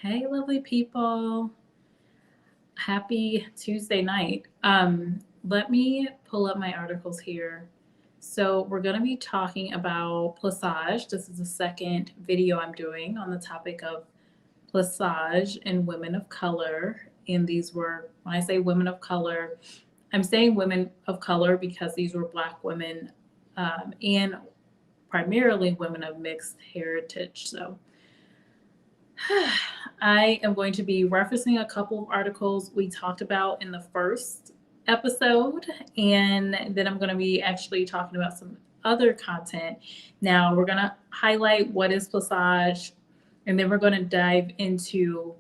Hey, lovely people. Happy Tuesday night. Let me pull up my articles here. So, we're going to be talking about Plaçage. This is the second video I'm doing on the topic of Plaçage and women of color. And these were, when I say women of color, I'm saying women of color because these were Black women and primarily women of mixed heritage. So, I am going to be referencing a couple of articles we talked about in the first episode, and then I'm going to be actually talking about some other content. Now, we're going to highlight what is Plaçage, and then we're going to dive into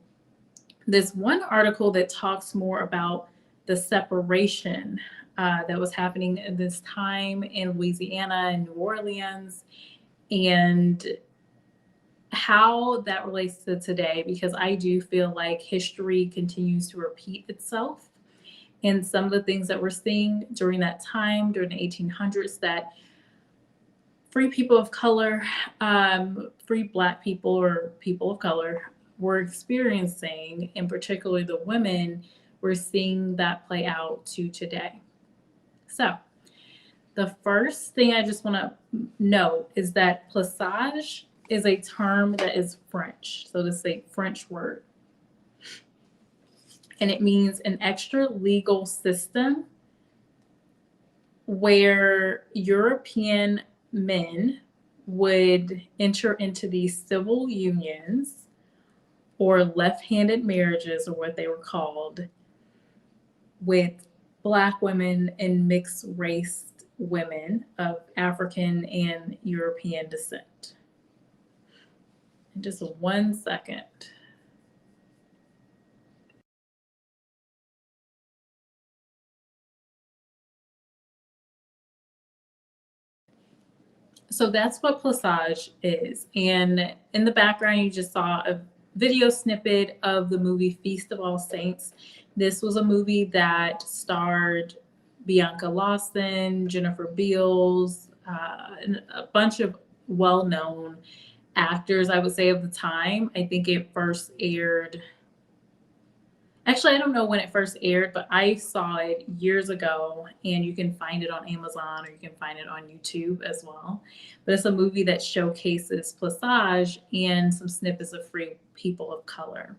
this one article that talks more about the separation that was happening at this time in Louisiana and New Orleans, and how that relates to today, because I do feel like history continues to repeat itself. And some of the things that we're seeing during that time, during the 1800s, that free people of color, free Black people or people of color were experiencing, and particularly the women, we're seeing that play out to today. So, the first thing I just want to note is that Plaçage is a term that is French. So this is a French word. And it means an extra legal system where European men would enter into these civil unions or left-handed marriages, or what they were called, with Black women and mixed race women of African and European descent. Just 1 second. So that's what Plaçage is. And in the background, you just saw a video snippet of the movie Feast of All Saints. This was a movie that starred Bianca Lawson, Jennifer Beals, and a bunch of well-known actors, I would say, of the time. I think it first aired. Actually, I don't know when it first aired, but I saw it years ago, and you can find it on Amazon or you can find it on YouTube as well. But it's a movie that showcases Plaçage and some snippets of free people of color.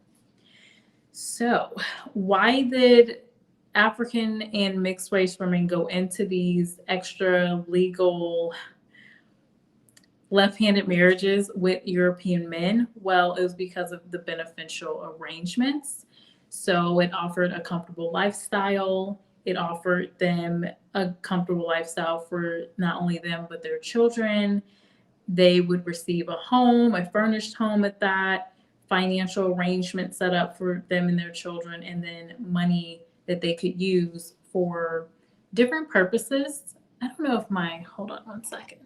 So, why did African and mixed race women go into these extra legal left-handed marriages with European men? Well, it was because of the beneficial arrangements. So it offered a comfortable lifestyle. It offered them a comfortable lifestyle for not only them, but their children. They would receive a home, a furnished home at that, financial arrangements set up for them and their children, and then money that they could use for different purposes. I don't know if hold on 1 second.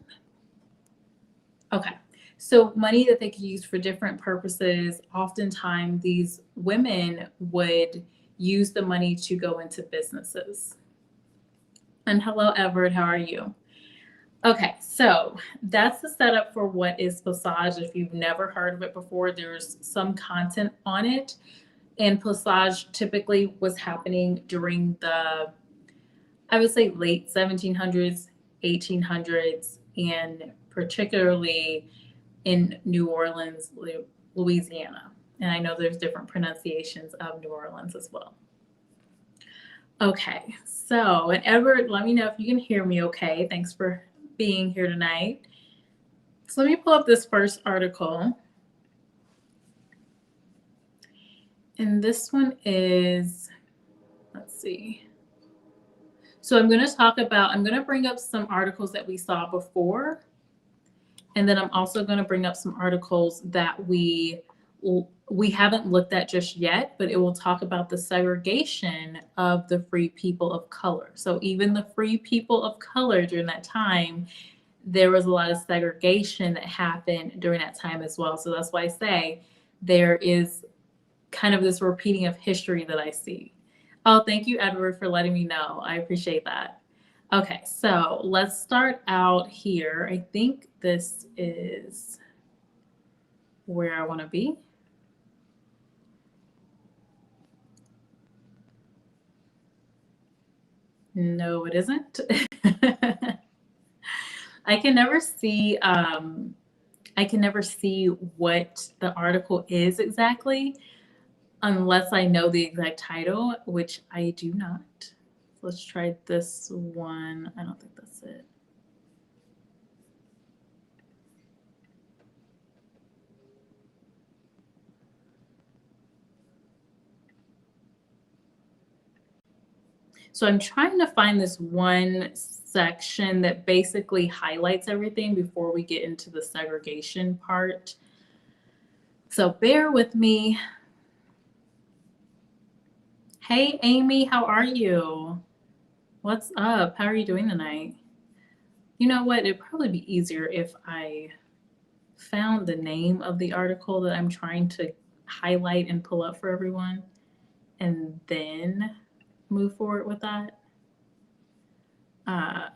Okay. So money that they could use for different purposes. Oftentimes these women would use the money to go into businesses. And hello, Everett, how are you? Okay, so that's the setup for what is Plaçage. If you've never heard of it before, there's some content on it. And Plaçage typically was happening during the, I would say, late 1700s, 1800s, and particularly in New Orleans, Louisiana. And I know there's different pronunciations of New Orleans as well. Okay, so, and Edward, let me know if you can hear me okay. Thanks for being here tonight. So let me pull up this first article. And this one is, let's see. So I'm going to bring up some articles that we saw before. And then I'm also going to bring up some articles that we haven't looked at just yet, but it will talk about the segregation of the free people of color. So even the free people of color during that time, there was a lot of segregation that happened during that time as well. So that's why I say there is kind of this repeating of history that I see. Oh, thank you, Edward, for letting me know. I appreciate that. Okay, so let's start out here. I think this is where I want to be. No, it isn't. I can never see what the article is exactly unless I know the exact title, which I do not. Let's try this one. I don't think that's it. So I'm trying to find this one section that basically highlights everything before we get into the segregation part. So bear with me. Hey, Amy, how are you? What's up? How are you doing tonight? You know what? It'd probably be easier if I found the name of the article that I'm trying to highlight and pull up for everyone and then move forward with that. Uh,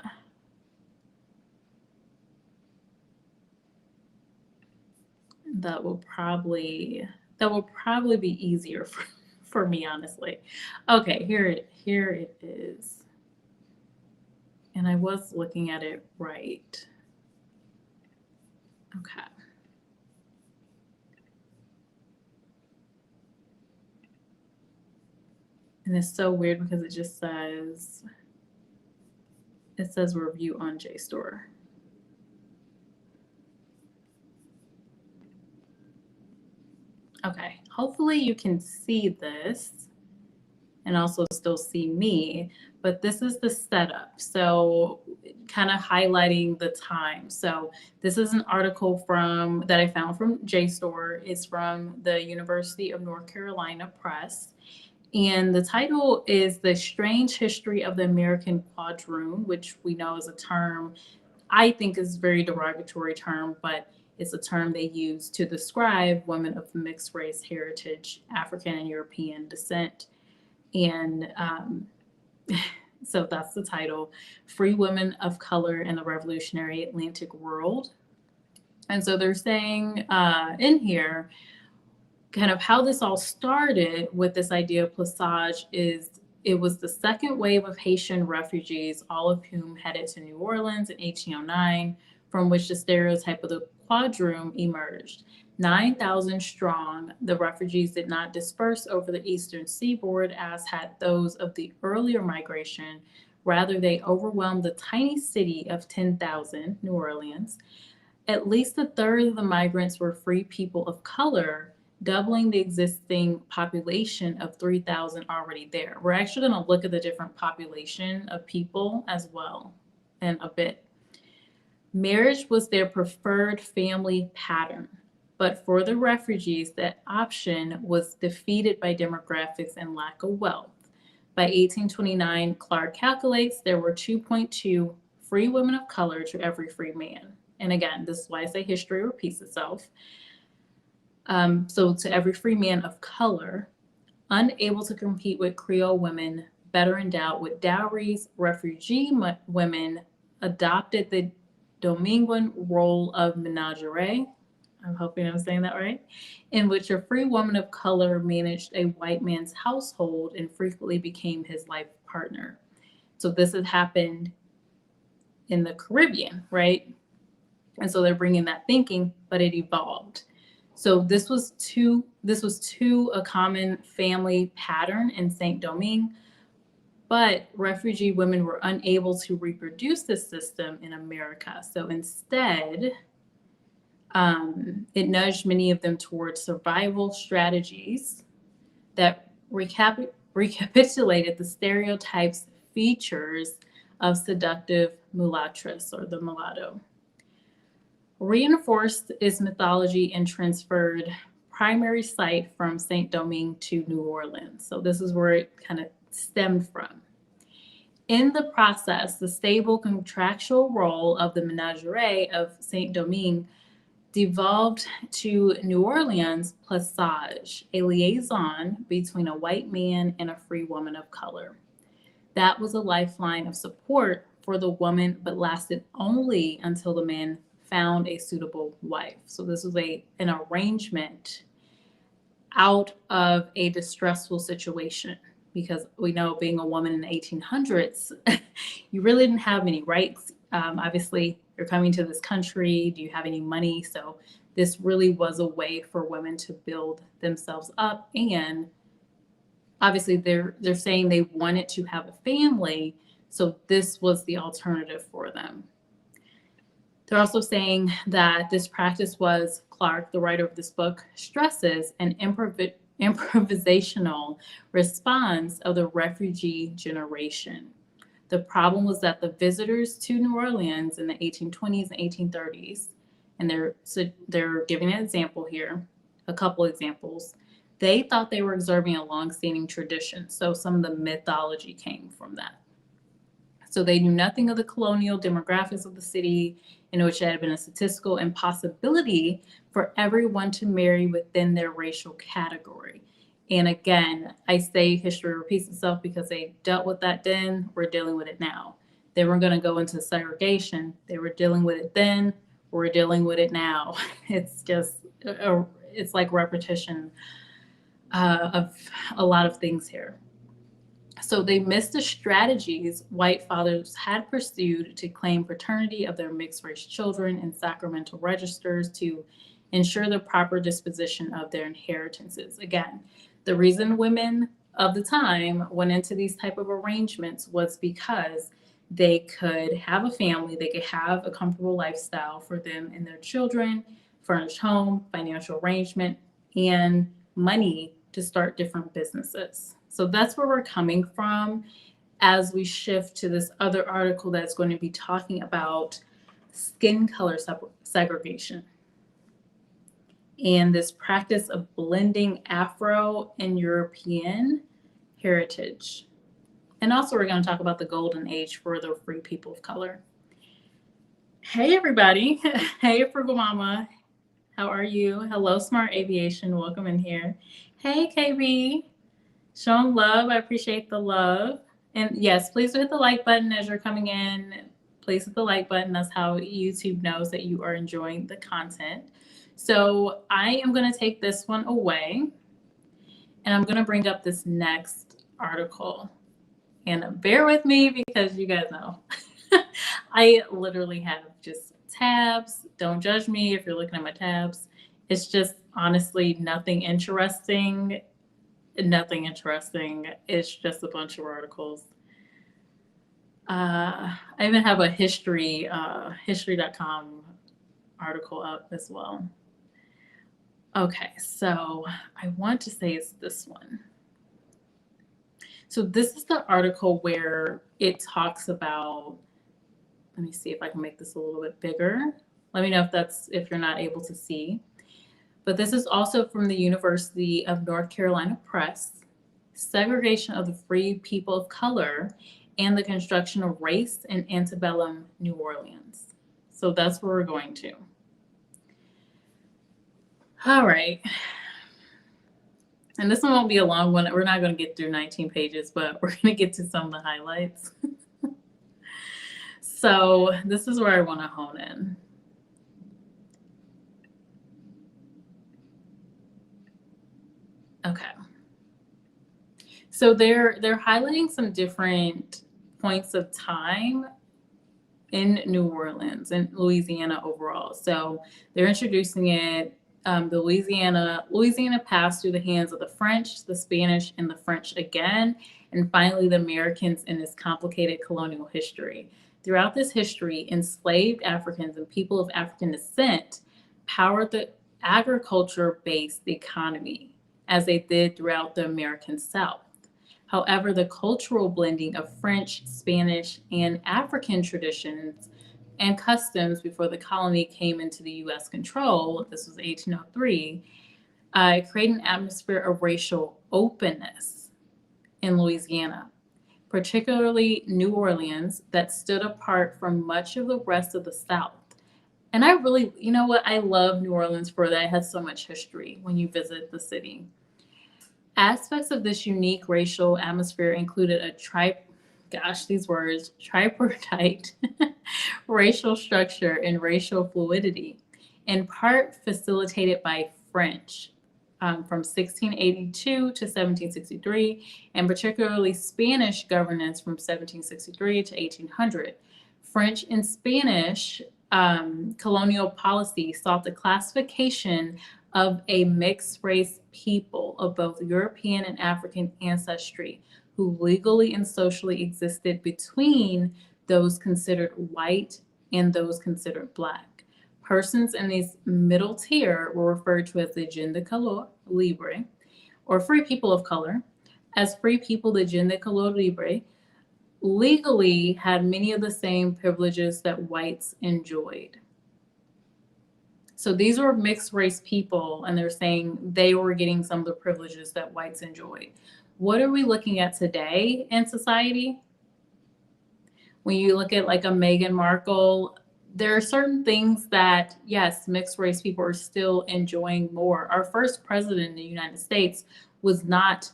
that will probably be easier for me, honestly. Okay, here it is. And I was looking at it right. Okay. And it's so weird because it says review on JSTOR. Okay, hopefully you can see this and also still see me, but this is the setup. So kind of highlighting the time. So this is an article that I found from JSTOR. It's from the University of North Carolina Press. And the title is The Strange History of the American Quadroon, which we know is a term I think is a very derogatory term, but it's a term they use to describe women of mixed race heritage, African and European descent. And so that's the title, Free Women of Color in the Revolutionary Atlantic World. And so they're saying in here, kind of how this all started with this idea of Plaçage is it was the second wave of Haitian refugees, all of whom headed to New Orleans in 1809, from which the stereotype of the quadroon emerged. 9,000 strong, the refugees did not disperse over the eastern seaboard as had those of the earlier migration. Rather, they overwhelmed the tiny city of 10,000, New Orleans. At least a third of the migrants were free people of color, doubling the existing population of 3,000 already there. We're actually going to look at the different population of people as well in a bit. Marriage was their preferred family pattern, but for the refugees, that option was defeated by demographics and lack of wealth. By 1829, Clark calculates there were 2.2 free women of color to every free man. And again, this is why I say history repeats itself. So to every free man of color, unable to compete with Creole women, better endowed with dowries, refugee women adopted the Dominguez role of menagerie. I'm hoping I'm saying that right, in which a free woman of color managed a white man's household and frequently became his life partner. So this had happened in the Caribbean, right? And so they're bringing that thinking, but it evolved. So this was a common family pattern in Saint Domingue, but refugee women were unable to reproduce this system in America. So instead, it nudged many of them towards survival strategies that recapitulated the stereotypes features of seductive mulatress or the mulatto. Reinforced its mythology and transferred primary site from Saint Domingue to New Orleans. So this is where it kind of stemmed from. In the process, the stable contractual role of the menagerie of Saint Domingue devolved to New Orleans' Plaçage, a liaison between a white man and a free woman of color. That was a lifeline of support for the woman, but lasted only until the man found a suitable wife. So this was an arrangement out of a distressful situation. because we know being a woman in the 1800s, you really didn't have many rights. Obviously, you're coming to this country. Do you have any money? So this really was a way for women to build themselves up. And obviously, they're saying they wanted to have a family. So this was the alternative for them. They're also saying that this practice was, Clark, the writer of this book, stresses an improvisational response of the refugee generation. The problem was that the visitors to New Orleans in the 1820s and 1830s, and they're giving an example here, a couple examples, they thought they were observing a long-standing tradition. So some of the mythology came from that. So they knew nothing of the colonial demographics of the city, in which it had been a statistical impossibility for everyone to marry within their racial category. And again, I say history repeats itself because they dealt with that then, we're dealing with it now. They weren't going to go into segregation. They were dealing with it then, we're dealing with it now. It's just, it's like repetition of a lot of things here. So they missed the strategies white fathers had pursued to claim paternity of their mixed race children in sacramental registers to ensure the proper disposition of their inheritances. Again, the reason women of the time went into these type of arrangements was because they could have a family, they could have a comfortable lifestyle for them and their children, furnished home, financial arrangement, and money to start different businesses. So that's where we're coming from as we shift to this other article that's going to be talking about skin color segregation and this practice of blending Afro and European heritage. And also we're going to talk about the golden age for the free people of color. Hey everybody. Hey Frugal Mama. How are you? Hello Smart Aviation. Welcome in here. Hey KB. Showing love. I appreciate the love. And yes, please hit the like button as you're coming in. Please hit the like button. That's how YouTube knows that you are enjoying the content. So I am going to take this one away and I'm going to bring up this next article. And bear with me because you guys know I literally have just tabs. Don't judge me if you're looking at my tabs. It's just honestly nothing interesting. Nothing interesting. It's just a bunch of articles. I even have a history.com article up as well. Okay, so I want to say it's this one. So this is the article where it talks about, let me see if I can make this a little bit bigger. Let me know if you're not able to see. But this is also from the University of North Carolina Press, Segregation of the Free People of Color and the Construction of Race in Antebellum New Orleans. So that's where we're going to. All right. And this one won't be a long one. We're not going to get through 19 pages, but we're going to get to some of the highlights. So this is where I want to hone in. Okay. So they're highlighting some different points of time in New Orleans and Louisiana overall. So they're introducing it. Louisiana passed through the hands of the French, the Spanish, and the French again, and finally the Americans in this complicated colonial history. Throughout this history, enslaved Africans and people of African descent powered the agriculture-based economy, as they did throughout the American South. However, the cultural blending of French, Spanish, and African traditions and customs before the colony came into the U.S. control, this was 1803, created an atmosphere of racial openness in Louisiana, particularly New Orleans, that stood apart from much of the rest of the South. And I really, you know what, I love New Orleans for that. It has so much history when you visit the city. Aspects of this unique racial atmosphere included a tripartite racial structure and racial fluidity, in part facilitated by French. from 1682 to 1763, and particularly Spanish governance from 1763 to 1800. French and Spanish colonial policy sought the classification of a mixed race people of both European and African ancestry who legally and socially existed between those considered white and those considered black. Persons in this middle tier were referred to as the gens de couleur libre, or free people of color. As free people, the gens de couleur libre legally had many of the same privileges that whites enjoyed. So these were mixed race people, and they're saying they were getting some of the privileges that whites enjoyed. What are we looking at today in society? When you look at like a Meghan Markle, there are certain things that, yes, mixed race people are still enjoying more. Our first president in the United States was not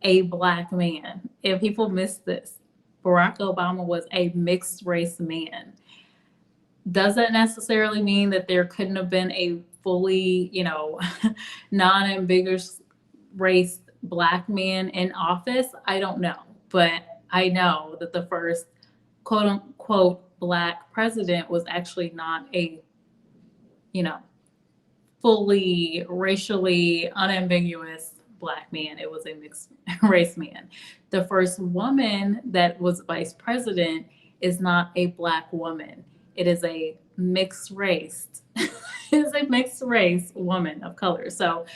a black man. And people miss this. Barack Obama was a mixed race man. Does that necessarily mean that there couldn't have been a fully, non-ambiguous race black man in office? I don't know. But I know that the first quote unquote black president was actually not a, fully racially unambiguous black man. It was a mixed race man. The first woman that was vice president is not a black woman. It is a mixed race. It is a mixed race woman of color. So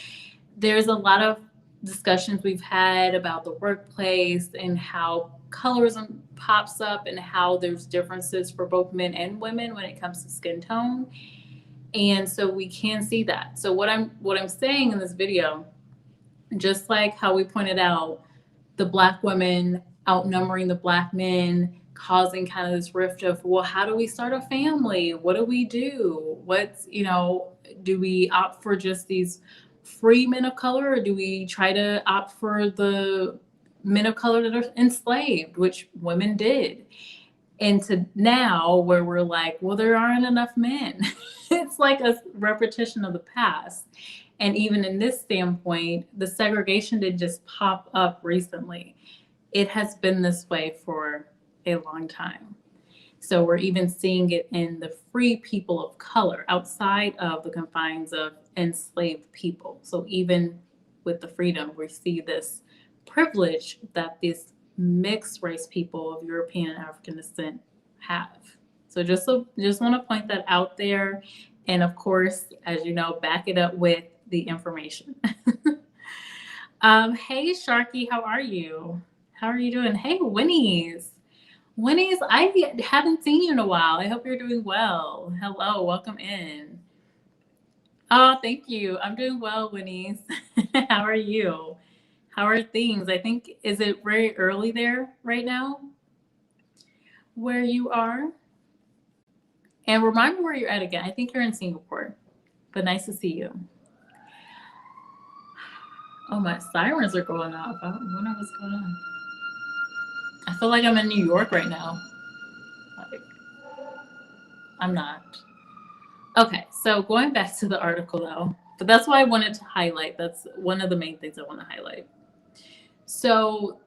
there's a lot of discussions we've had about the workplace and how colorism pops up and how there's differences for both men and women when it comes to skin tone. And so we can see that. So what I'm saying in this video, just like how we pointed out the black women outnumbering the black men, causing kind of this rift of, well, how do we start a family? What do we do? Do we opt for just these free men of color, or do we try to opt for the men of color that are enslaved, which women did? And to now where we're like, well, there aren't enough men. It's like a repetition of the past. And even in this standpoint, the segregation didn't just pop up recently. It has been this way for a long time. So we're even seeing it in the free people of color outside of the confines of enslaved people. So even with the freedom, we see this privilege that these mixed race people of European and African descent have. So just want to point that out there. And of course, as you know, back it up with the information. Hey, Sharky, how are you? How are you doing? Hey, Winnie's, I haven't seen you in a while. I hope you're doing well. Hello, welcome in. Oh, thank you. I'm doing well, Winnie's. How are you? How are things? I think, is it very early there right now where you are? And remind me where you're at again. I think you're in Singapore, but nice to see you. Oh, my sirens are going off. I don't know what's going on. I feel like I'm in New York right now. I'm not. Okay, so going back to the article though, but that's why I wanted to highlight. That's one of the main things I want to highlight. So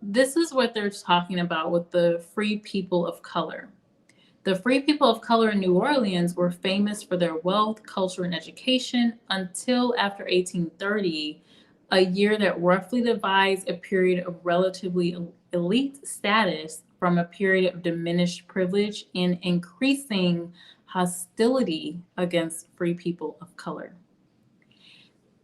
this is what they're talking about with the free people of color. The free people of color in New Orleans were famous for their wealth, culture, and education until after 1830, a year that roughly divides a period of relatively elite status from a period of diminished privilege and increasing hostility against free people of color.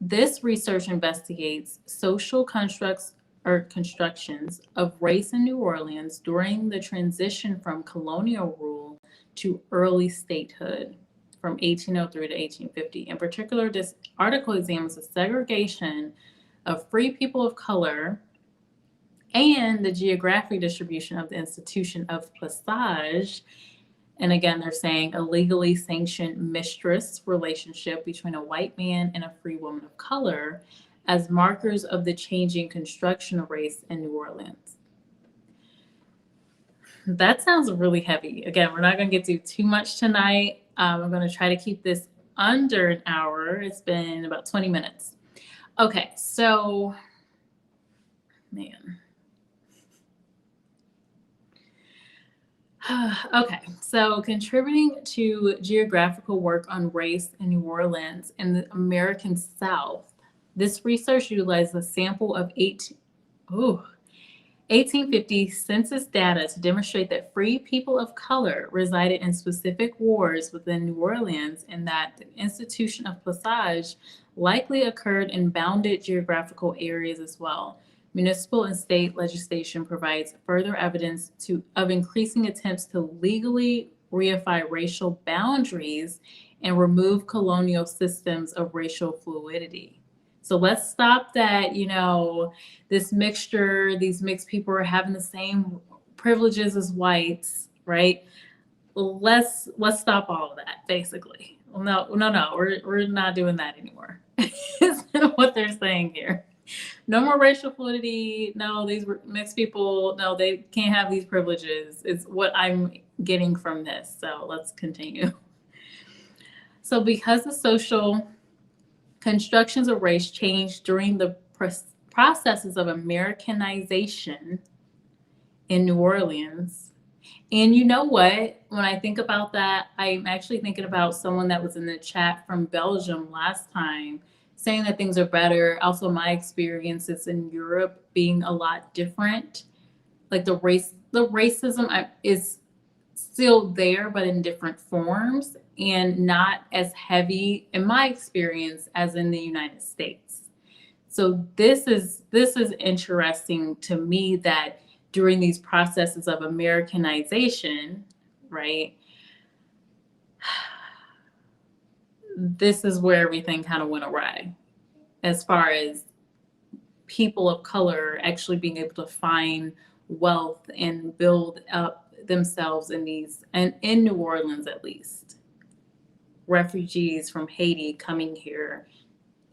This research investigates social constructs or constructions of race in New Orleans during the transition from colonial rule to early statehood from 1803 to 1850. In particular, this article examines the segregation of free people of color and the geographic distribution of the institution of Plaçage. And again, they're saying a legally sanctioned mistress relationship between a white man and a free woman of color as markers of the changing construction of race in New Orleans. That sounds really heavy. Again, we're not going to get to too much tonight. I'm going to try to keep this under an hour. It's been about 20 minutes. Okay, so man. Okay, so contributing to geographical work on race in New Orleans and the American South, this research utilized a sample of 1850 census data to demonstrate that free people of color resided in specific wards within New Orleans and that the institution of Plaçage likely occurred in bounded geographical areas as well. Municipal and state legislation provides further evidence of increasing attempts to legally reify racial boundaries and remove colonial systems of racial fluidity. So let's stop that, this mixture, these mixed people are having the same privileges as whites, right? Let's stop all of that, basically. Well, no, we're not doing that anymore. Is what they're saying here. No more racial fluidity. No, these mixed people, no, they can't have these privileges. Is what I'm getting from this. So let's continue. So because the social constructions of race changed during the processes of Americanization in New Orleans. And you know what? When I think about that, I'm actually thinking about someone that was in the chat from Belgium last time saying that things are better. Also, my experiences in Europe being a lot different. Like the racism is still there, but in different forms and not as heavy in my experience as in the United States. So this is interesting to me that during these processes of Americanization, right? This is where everything kind of went awry as far as people of color actually being able to find wealth and build up themselves in these, and in New Orleans at least, refugees from Haiti coming here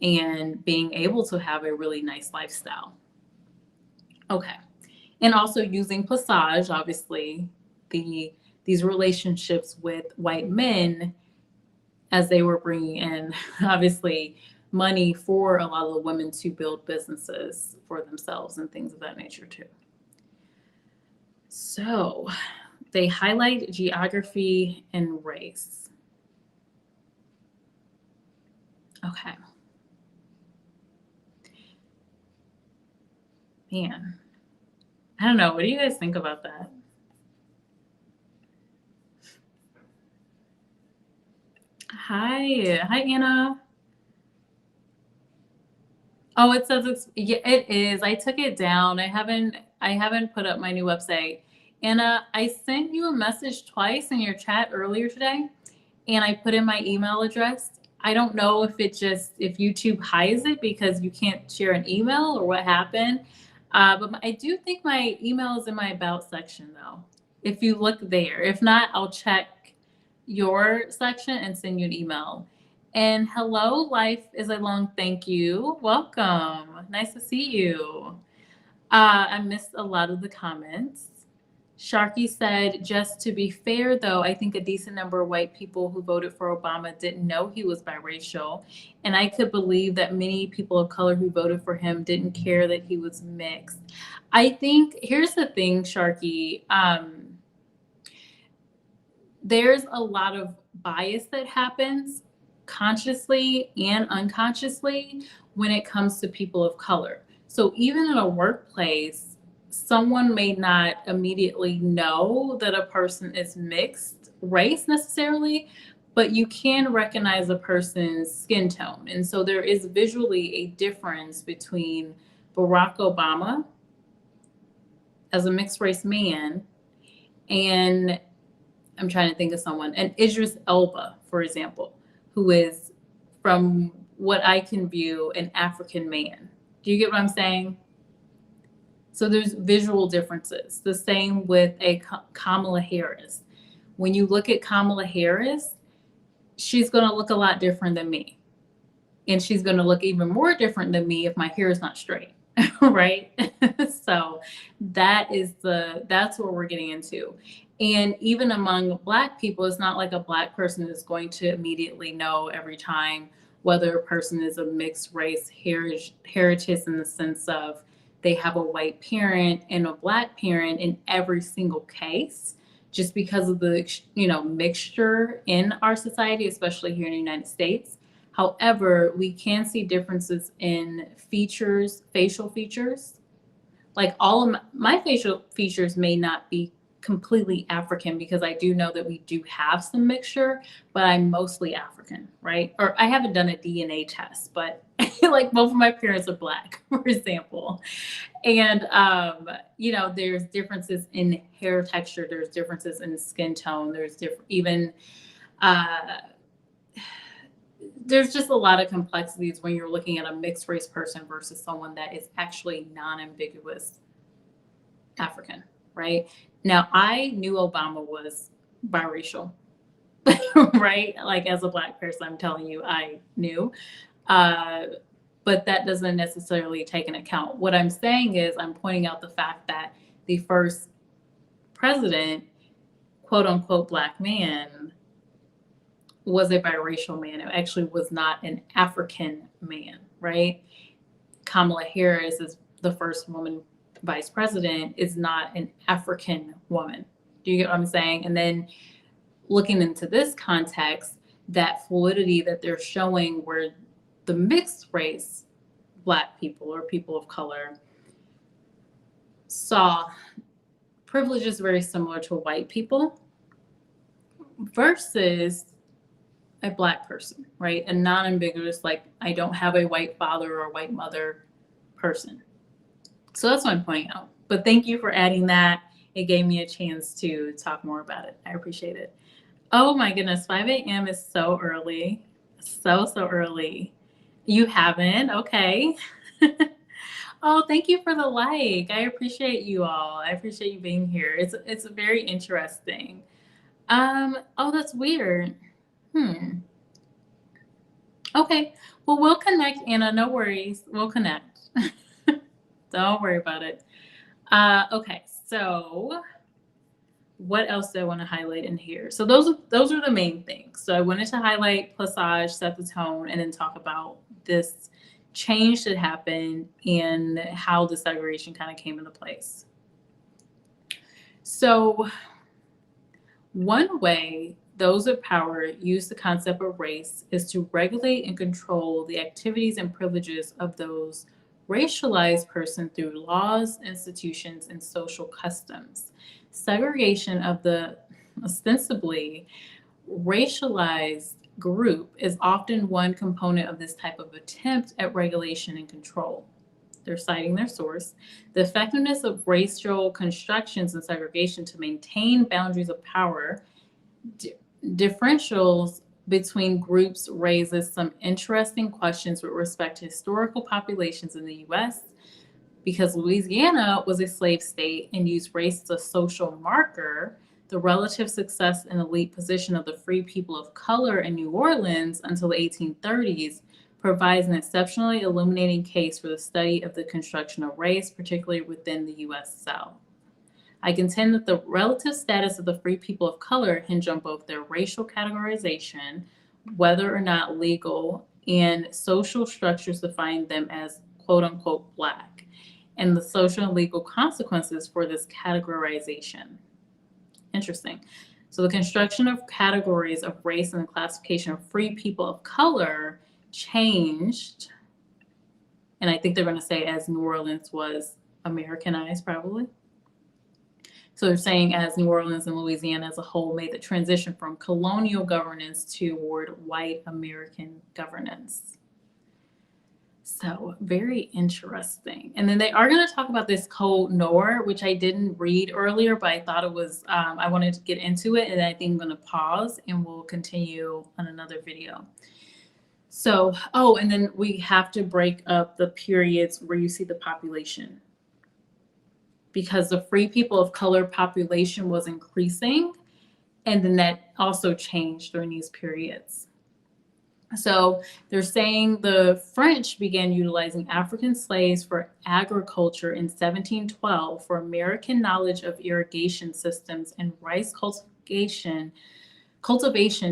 and being able to have a really nice lifestyle. Okay. And also using Plaçage, obviously, these relationships with white men as they were bringing in, obviously, money for a lot of the women to build businesses for themselves and things of that nature too. So they highlight geography and race. Okay. Man, I don't know. What do you guys think about that? Hi, Anna. Oh, it says yeah, it is. I took it down. I haven't put up my new website. Anna, I sent you a message twice in your chat earlier today, and I put in my email address. I don't know if if YouTube hides it because you can't share an email or what happened. But I do think my email is in my about section though. If you look there, if not, I'll check your section and send you an email. And hello, life is a long thank you. Welcome. Nice to see you. I missed a lot of the comments. Sharky said, just to be fair, though, I think a decent number of white people who voted for Obama didn't know he was biracial. And I could believe that many people of color who voted for him didn't care that he was mixed. I think, here's the thing, Sharky. There's a lot of bias that happens consciously and unconsciously when it comes to people of color. So even in a workplace, someone may not immediately know that a person is mixed race necessarily, but you can recognize a person's skin tone. And so there is visually a difference between Barack Obama as a mixed race man and I'm trying to think of someone, and Idris Elba, for example, who is, from what I can view, an African man. Do you get what I'm saying? So there's visual differences. The same with a Kamala Harris. When you look at Kamala Harris, she's going to look a lot different than me. And she's going to look even more different than me if my hair is not straight. Right? So that's what we're getting into. And even among Black people, it's not like a Black person is going to immediately know every time whether a person is a mixed race heritage in the sense of they have a white parent and a black parent in every single case, just because of the mixture in our society, especially here in the United States. However, we can see differences in features, facial features. Like all of my facial features may not be completely African, because I do know that we do have some mixture, but I'm mostly African, right? Or I haven't done a DNA test, but like both of my parents are black, for example. And there's differences in hair texture, there's differences in skin tone, there's different even uh, there's just a lot of complexities when you're looking at a mixed race person versus someone that is actually non-ambiguous African, right? Now, I knew Obama was biracial, right? Like as a black person, I'm telling you, I knew. Uh, but that doesn't necessarily take into account. What I'm saying is, I'm pointing out the fact that the first president, quote unquote, black man, was a biracial man. It actually was not an African man, right? Kamala Harris is the first woman vice president, is not an African woman. Do you get what I'm saying? And then looking into this context, that fluidity that they're showing where the mixed race black people or people of color saw privileges very similar to white people versus a black person, right? A non-ambiguous, like I don't have a white father or a white mother person. So that's what I'm pointing out. But thank you for adding that. It gave me a chance to talk more about it. I appreciate it. Oh my goodness, 5 a.m. is so early. So early. You haven't? Okay. Oh, thank you for the like. I appreciate you all. I appreciate you being here. It's very interesting. Oh, that's weird. Okay. Well, we'll connect, Anna. No worries. We'll connect. Don't worry about it. Okay. So what else do I want to highlight in here? So those are the main things. So I wanted to highlight Plaçage, set the tone, and then talk about this change that happened and how the segregation kind of came into place. So one way those with power use the concept of race is to regulate and control the activities and privileges of those racialized persons through laws, institutions, and social customs. Segregation of the ostensibly racialized group is often one component of this type of attempt at regulation and control. They're citing their source. The effectiveness of racial constructions and segregation to maintain boundaries of power, differentials between groups raises some interesting questions with respect to historical populations in the U.S. Because Louisiana was a slave state and used race as a social marker, the relative success and elite position of the free people of color in New Orleans until the 1830s provides an exceptionally illuminating case for the study of the construction of race, particularly within the U.S. South. I contend that the relative status of the free people of color hinge on both their racial categorization, whether or not legal, and social structures define them as quote unquote black, and the social and legal consequences for this categorization. Interesting. So the construction of categories of race and the classification of free people of color changed, and I think they're going to say as New Orleans was Americanized, probably. So they're saying as New Orleans and Louisiana as a whole made the transition from colonial governance toward white American governance. So very interesting. And then they are going to talk about this code Noir, which I didn't read earlier, but I thought it was, I wanted to get into it, and I think I'm going to pause and we'll continue on another video. So, oh, and then we have to break up the periods where you see the population, because the free people of color population was increasing, and then that also changed during these periods. So they're saying the French began utilizing African slaves for agriculture in 1712 for American knowledge of irrigation systems and rice cultivation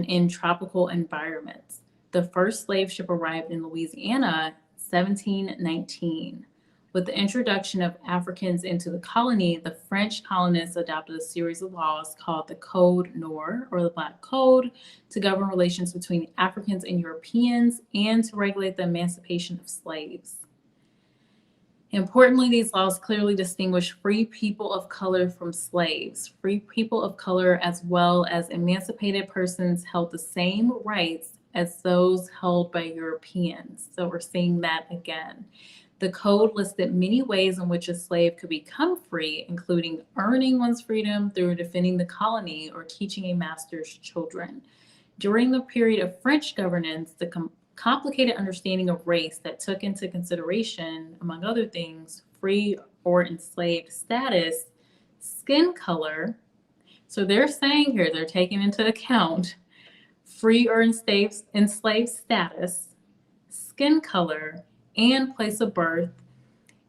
in tropical environments. The first slave ship arrived in Louisiana 1719. With the introduction of Africans into the colony, the French colonists adopted a series of laws called the Code Noir, or the Black Code, to govern relations between Africans and Europeans and to regulate the emancipation of slaves. Importantly, these laws clearly distinguish free people of color from slaves. Free people of color, as well as emancipated persons, held the same rights as those held by Europeans. So we're seeing that again. The code listed many ways in which a slave could become free, including earning one's freedom through defending the colony or teaching a master's children. During the period of French governance, the complicated understanding of race that took into consideration, among other things, free or enslaved status, skin color. So they're saying here, they're taking into account free or enslaved status, skin color, and place of birth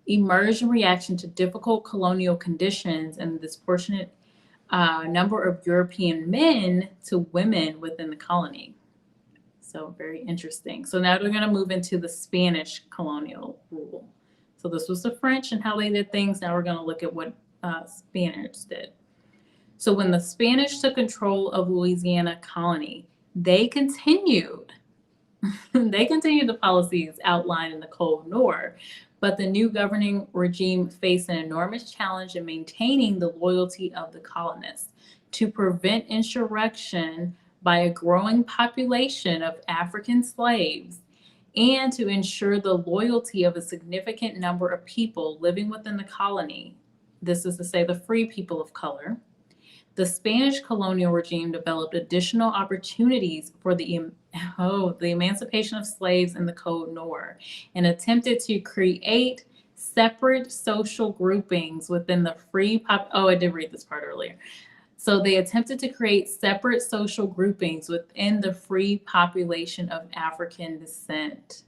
emerged in reaction to difficult colonial conditions and the disproportionate number of European men to women within the colony. So very interesting. So now we're going to move into the Spanish colonial rule. So this was the French and how they did things. Now we're going to look at what Spaniards did. So when the Spanish took control of Louisiana colony, they continued the policies outlined in the Code Noir, but the new governing regime faced an enormous challenge in maintaining the loyalty of the colonists. To prevent insurrection by a growing population of African slaves and to ensure the loyalty of a significant number of people living within the colony, this is to say the free people of color, the Spanish colonial regime developed additional opportunities for the emancipation of slaves in the Code Noir and attempted to create separate social groupings within the free I did read this part earlier. So they attempted to create separate social groupings within the free population of African descent.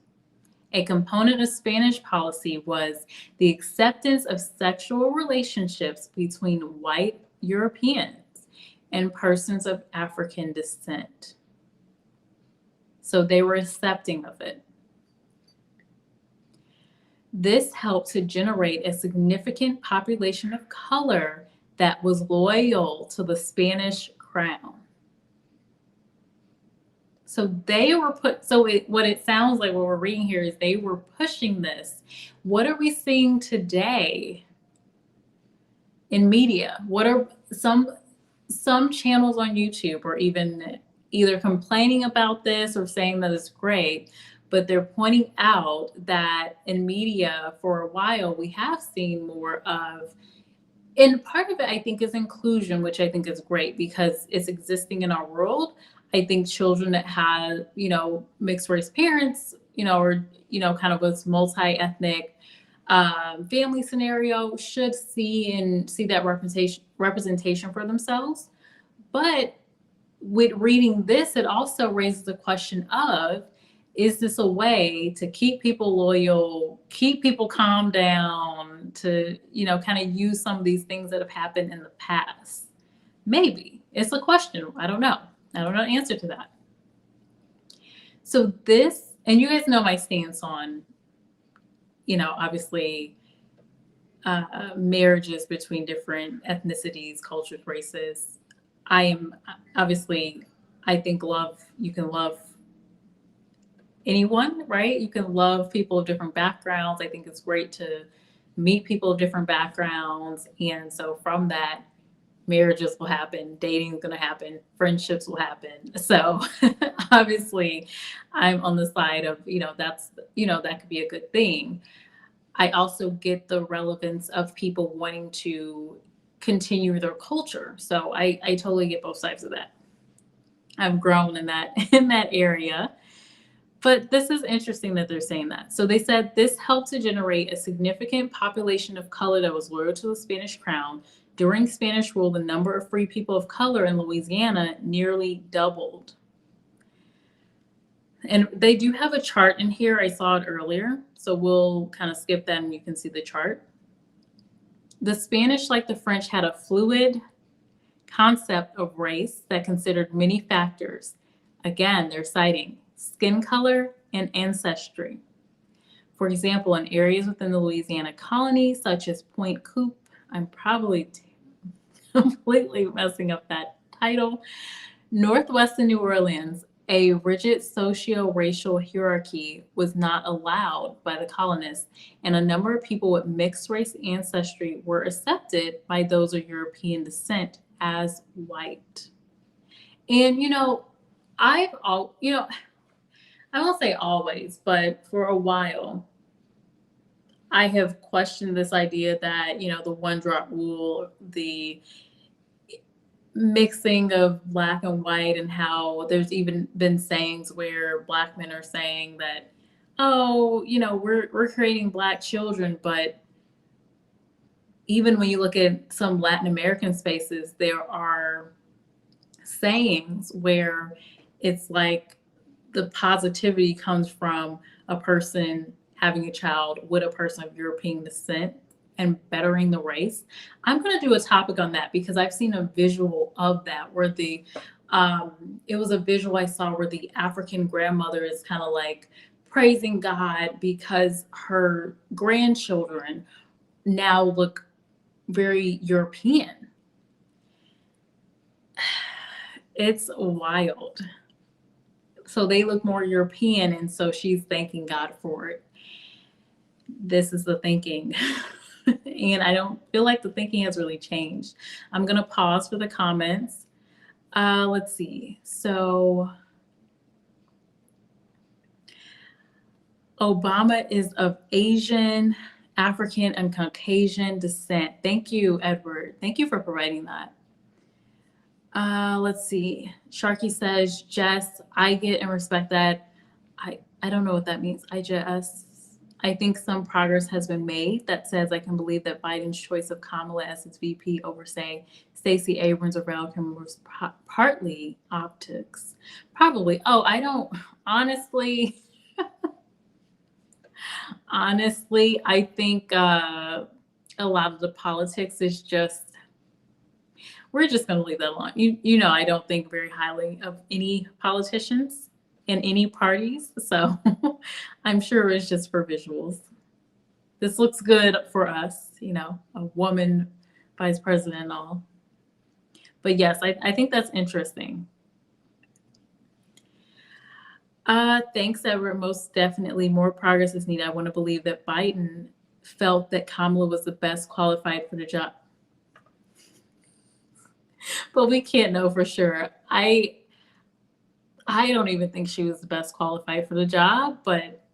A component of Spanish policy was the acceptance of sexual relationships between white Europeans and persons of African descent. So they were accepting of it. This helped to generate a significant population of color that was loyal to the Spanish crown. So they were what it sounds like what we're reading here is they were pushing this. What are we seeing today in media? What are some channels on YouTube or even either complaining about this or saying that it's great, but they're pointing out that in media for a while we have seen more of, and part of it I think is inclusion, which I think is great because it's existing in our world. I think children that have, mixed race parents, or, kind of this multi-ethnic family scenario should see that representation for themselves. But with reading this, it also raises the question of, is this a way to keep people loyal, keep people calm down, to, kind of use some of these things that have happened in the past? Maybe. It's a question. I don't know. I don't know the answer to that. So this, and you guys know my stance on, obviously marriages between different ethnicities, cultures, races. I think you can love anyone, right? You can love people of different backgrounds. I think it's great to meet people of different backgrounds. And so from that, marriages will happen, dating is going to happen, friendships will happen. So obviously I'm on the side of, that could be a good thing. I also get the relevance of people wanting to continue their culture. So I totally get both sides of that. I've grown in that area. But this is interesting that they're saying that. So they said this helped to generate a significant population of color that was loyal to the Spanish crown. During Spanish rule, the number of free people of color in Louisiana nearly doubled. And they do have a chart in here. I saw it earlier. So we'll kind of skip that and you can see the chart. The Spanish, like the French, had a fluid concept of race that considered many factors. Again, they're citing skin color, and ancestry. For example, in areas within the Louisiana colony, such as Point Coupe, I'm probably completely messing up that title, Northwestern New Orleans, a rigid socio-racial hierarchy was not allowed by the colonists, and a number of people with mixed race ancestry were accepted by those of European descent as white. And I won't say always, but for a while, I have questioned this idea that, the one drop rule, the mixing of black and white, and how there's even been sayings where black men are saying that, oh, we're creating black children, but even when you look at some Latin American spaces, there are sayings where it's like the positivity comes from a person having a child with a person of European descent and bettering the race. I'm going to do a topic on that because I've seen a visual of that where it was a visual I saw where the African grandmother is kind of like praising God because her grandchildren now look very European. It's wild. So they look more European, and so she's thanking God for it. This is the thinking. And I don't feel like the thinking has really changed. I'm going to pause for the comments. Let's see. So Obama is of Asian, African, and Caucasian descent. Thank you, Edward. Thank you for providing that. Let's see. Sharky says, Jess, I get and respect that. I don't know what that means. I think some progress has been made that says I can believe that Biden's choice of Kamala as his VP over, say, Stacey Abrams or Val Kilmer was partly optics. Probably. Oh, I don't, honestly, I think a lot of the politics is just, we're just going to leave that alone. I don't think very highly of any politicians in any parties. So I'm sure it's just for visuals. This looks good for us, a woman vice president and all. But yes, I think that's interesting. Thanks, Edward. Most definitely more progress is needed. I want to believe that Biden felt that Kamala was the best qualified for the job. But we can't know for sure. I don't even think she was the best qualified for the job, but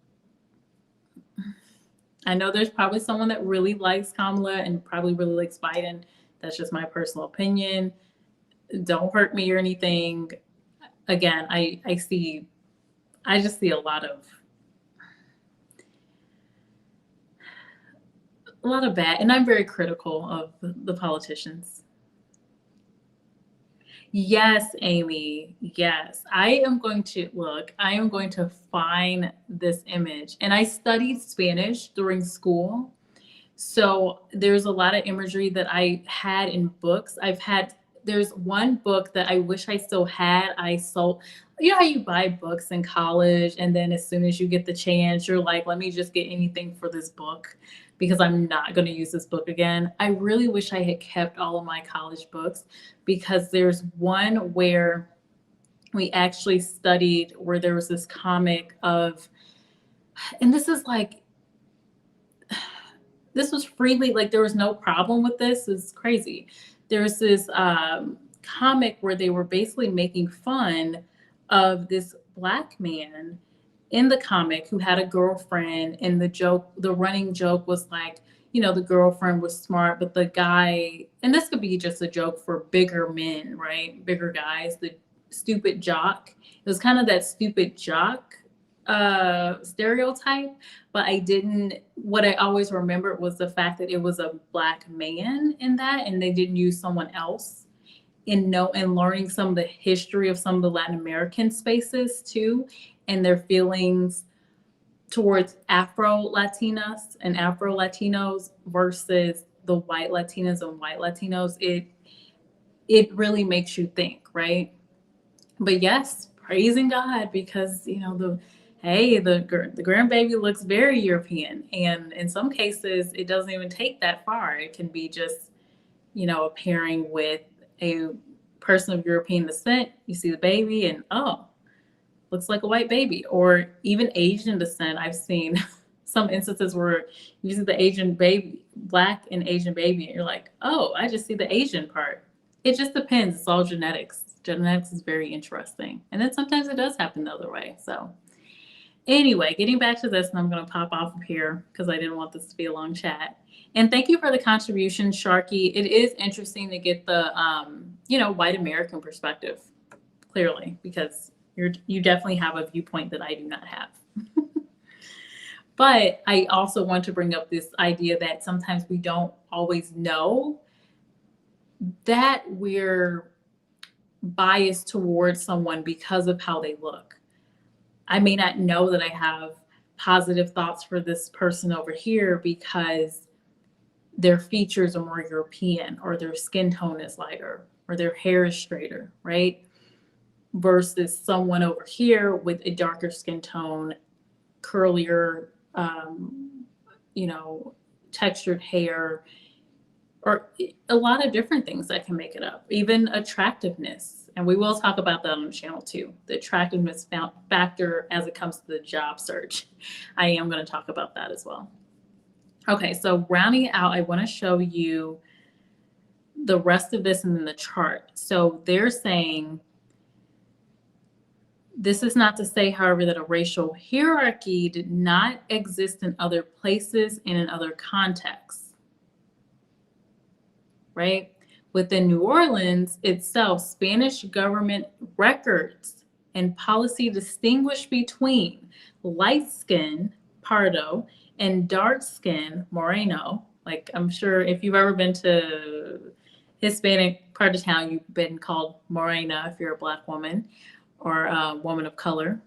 I know there's probably someone that really likes Kamala and probably really likes Biden. That's just my personal opinion. Don't hurt me or anything. Again, I just see a lot of bad, and I'm very critical of the politicians. Yes, Amy. Yes. I am going to find this image. And I studied Spanish during school. So there's a lot of imagery that I had in books. There's one book that I wish I still had. I sold, how you buy books in college, and then as soon as you get the chance, you're like, let me just get anything for this book because I'm not going to use this book again. I really wish I had kept all of my college books because there's one where we actually studied where there was this comic of, and this was freely, like there was no problem with this. It's crazy. There's this comic where they were basically making fun of this Black man in the comic who had a girlfriend, and the running joke was like, the girlfriend was smart, but the guy, and this could be just a joke for bigger men, right? Bigger guys, the stupid jock. It was kind of that stupid jock stereotype, but what I always remembered was the fact that it was a Black man in that, and they didn't use someone else. And learning some of the history of some of the Latin American spaces too, and their feelings towards Afro-Latinas and Afro-Latinos versus the white Latinas and white Latinos, it really makes you think, right? But yes, praising God because, the grandbaby looks very European. And in some cases, it doesn't even take that far. It can be just, a pairing with a person of European descent. You see the baby and, oh, looks like a white baby. Or even Asian descent. I've seen some instances where you see the Asian baby, Black and Asian baby, and you're like, oh, I just see the Asian part. It just depends. It's all genetics. Genetics is very interesting. And then sometimes it does happen the other way. So anyway, getting back to this, and I'm going to pop off of here because I didn't want this to be a long chat. And thank you for the contribution, Sharky. It is interesting to get the, white American perspective, clearly, because you definitely have a viewpoint that I do not have. But I also want to bring up this idea that sometimes we don't always know that we're biased towards someone because of how they look. I may not know that I have positive thoughts for this person over here because their features are more European, or their skin tone is lighter, or their hair is straighter, right? Versus someone over here with a darker skin tone, curlier, textured hair, or a lot of different things that can make it up, even attractiveness. And we will talk about that on the channel too, the attractiveness factor as it comes to the job search. I am going to talk about that as well. Okay, so rounding it out, I want to show you the rest of this in the chart. So they're saying, this is not to say, however, that a racial hierarchy did not exist in other places and in other contexts, right? Within New Orleans itself, Spanish government records and policy distinguish between light skin, pardo, and dark skin, moreno. Like, I'm sure if you've ever been to Hispanic part of town, you've been called morena if you're a Black woman or a woman of color.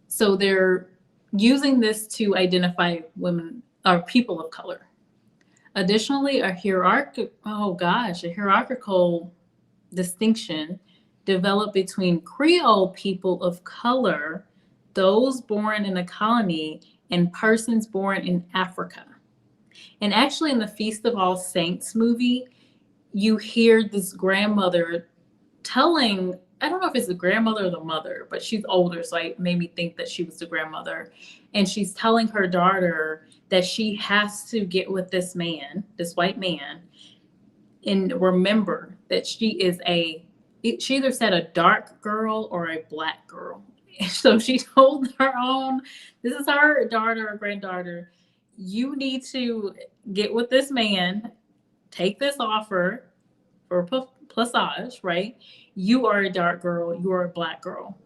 So they're using this to identify women or people of color. Additionally, a hierarchical distinction developed between Creole people of color, those born in a colony, and persons born in Africa. And actually, in the Feast of All Saints movie, you hear this grandmother telling, I don't know if it's the grandmother or the mother, but she's older, so it made me think that she was the grandmother. And she's telling her daughter that she has to get with this man, this white man, and remember that she either said a dark girl or a Black girl. So she told her own, this is her daughter or granddaughter, you need to get with this man, take this offer for Plaçage, right? You are a dark girl, you are a Black girl.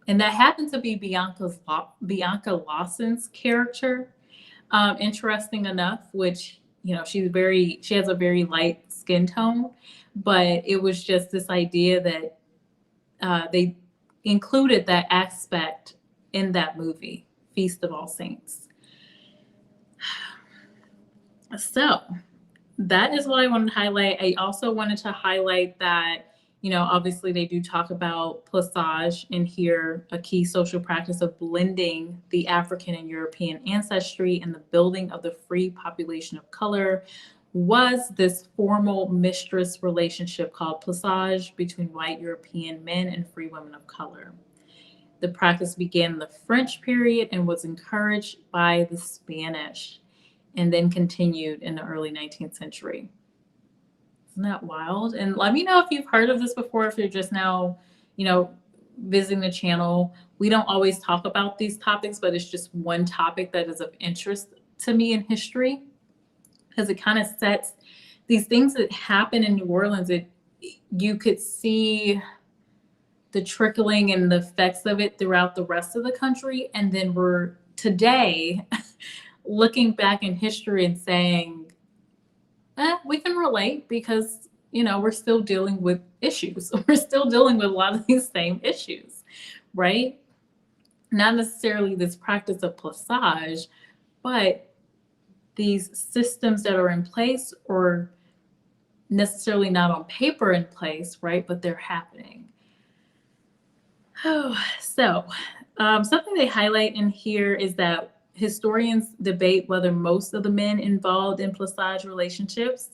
And that happened to be Bianca Lawson's character. Interesting enough, which, she has a very light skin tone, but it was just this idea that they included that aspect in that movie, Feast of All Saints. So that is what I wanted to highlight. I also wanted to highlight that, obviously they do talk about Plaçage in here, a key social practice of blending the African and European ancestry and the building of the free population of color was this formal mistress relationship called Plaçage between white European men and free women of color. The practice began in the French period and was encouraged by the Spanish, and then continued in the early 19th century. Isn't that wild? And let me know if you've heard of this before, if you're just now, visiting the channel. We don't always talk about these topics, but it's just one topic that is of interest to me in history, because it kind of sets these things that happen in New Orleans. You could see the trickling and the effects of it throughout the rest of the country. And then we're today looking back in history and saying, we can relate because, we're still dealing with issues. We're still dealing with a lot of these same issues, right? Not necessarily this practice of Plaçage, but these systems that are in place, or necessarily not on paper in place, right? But they're happening. So, something they highlight in here is that historians debate whether most of the men involved in Plaçage relationships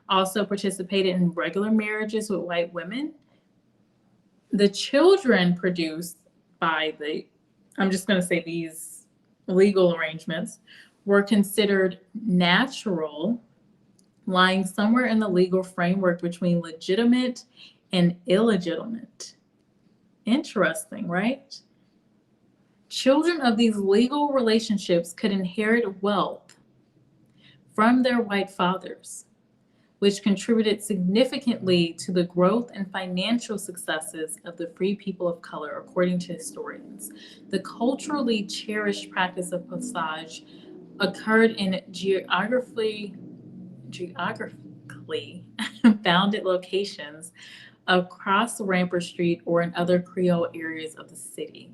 also participated in regular marriages with white women. The children produced by I'm just going to say these legal arrangements, were considered natural, lying somewhere in the legal framework between legitimate and illegitimate. Interesting, right? Children of these legal relationships could inherit wealth from their white fathers, which contributed significantly to the growth and financial successes of the free people of color, according to historians. The culturally cherished practice of passage occurred in geographically bounded locations across Rampart Street or in other Creole areas of the city.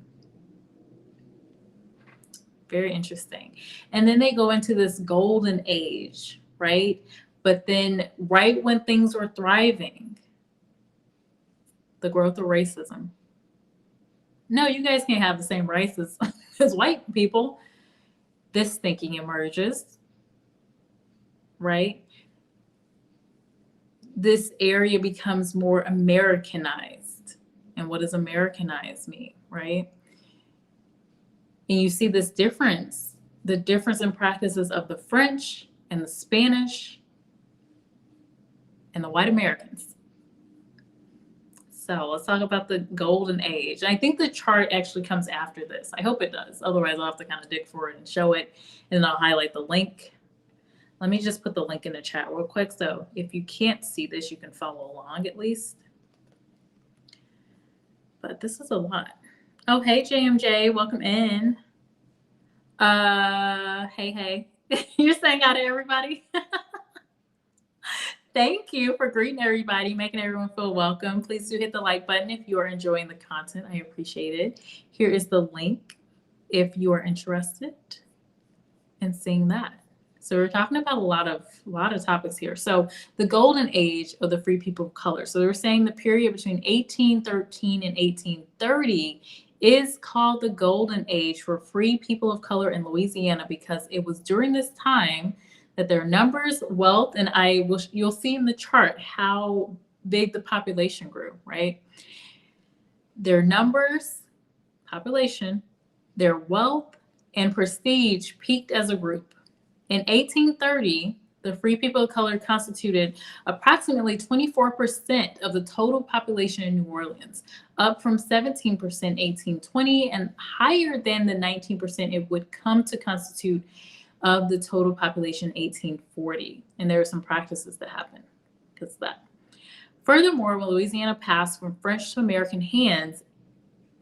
Very interesting. And then they go into this golden age, right? But then, right when things were thriving, the growth of racism. No, you guys can't have the same rights as white people. This thinking emerges, right? This area becomes more Americanized. And what does Americanized mean, right? And you see this difference, the difference in practices of the French and the Spanish and the white Americans. So let's talk about the golden age. I think the chart actually comes after this. I hope it does. Otherwise, I'll have to kind of dig for it and show it, and then I'll highlight the link. Let me just put the link in the chat real quick. So if you can't see this, you can follow along at least. But this is a lot. Oh, hey, JMJ, welcome in. Hey. You're saying hi to everybody? Thank you for greeting everybody, making everyone feel welcome. Please do hit the like button if you are enjoying the content. I appreciate it. Here is the link if you are interested in seeing that. So we're talking about a lot of topics here. So the golden age of the free people of color. So they're saying the period between 1813 and 1830 is called the golden age for free people of color in Louisiana because it was during this time that their numbers, wealth, and you'll see in the chart how big the population grew, right? Their numbers, population, their wealth, and prestige peaked as a group. In 1830, the free people of color constituted approximately 24% of the total population in New Orleans, up from 17% in 1820 and higher than the 19% it would come to constitute of the total population in 1840. And there are some practices that happen because of that. Furthermore, when Louisiana passed from French to American hands,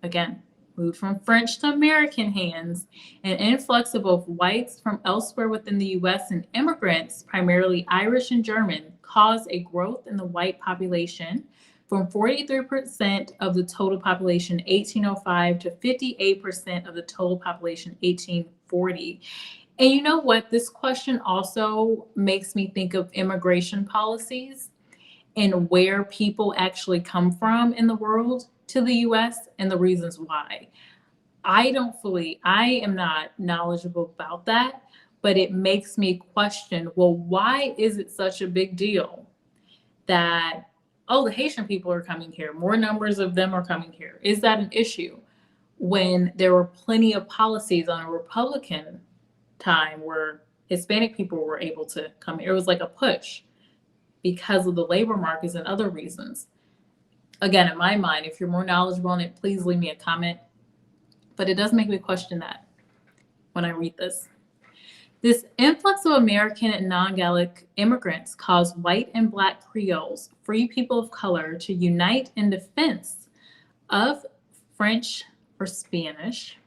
again, moved from French to American hands, an influx of both whites from elsewhere within the U.S. and immigrants, primarily Irish and German, caused a growth in the white population from 43% of the total population in 1805 to 58% of the total population in 1840. And you know what? This question also makes me think of immigration policies and where people actually come from in the world to the US and the reasons why. I am not knowledgeable about that, but it makes me question, well, why is it such a big deal that, the Haitian people are coming here, more numbers of them are coming here? Is that an issue when there were plenty of policies on a Republican time where Hispanic people were able to come here? It was like a push because of the labor markets and other reasons. Again, in my mind, if you're more knowledgeable on it, please leave me a comment. But it does make me question that when I read this. This influx of American and non-Gallic immigrants caused white and Black Creoles, free people of color, to unite in defense of French or Spanish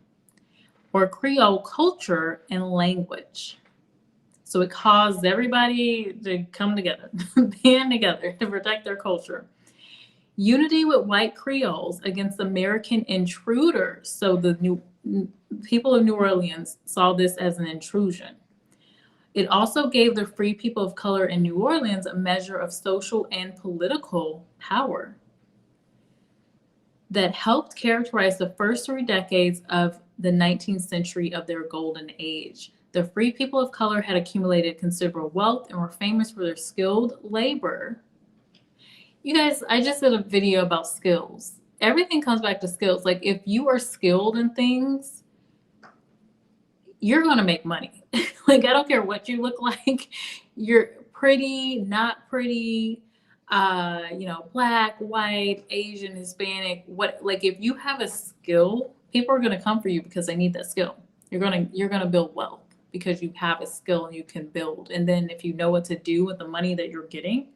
or Creole culture and language. So it caused everybody to come together, band together to protect their culture. Unity with white Creoles against American intruders. So the people of New Orleans saw this as an intrusion. It also gave the free people of color in New Orleans a measure of social and political power. that helped characterize the first 3 decades of the 19th century of their golden age. The free people of color had accumulated considerable wealth and were famous for their skilled labor. You guys, I just did a video about skills. Everything comes back to skills. Like, if you are skilled in things, you're going to make money. Like, I don't care what you look like. You're pretty, not pretty, black, white, Asian, Hispanic, like, if you have a skill, people are going to come for you because they need that skill. You're going to build wealth because you have a skill and you can build. And then if you know what to do with the money that you're getting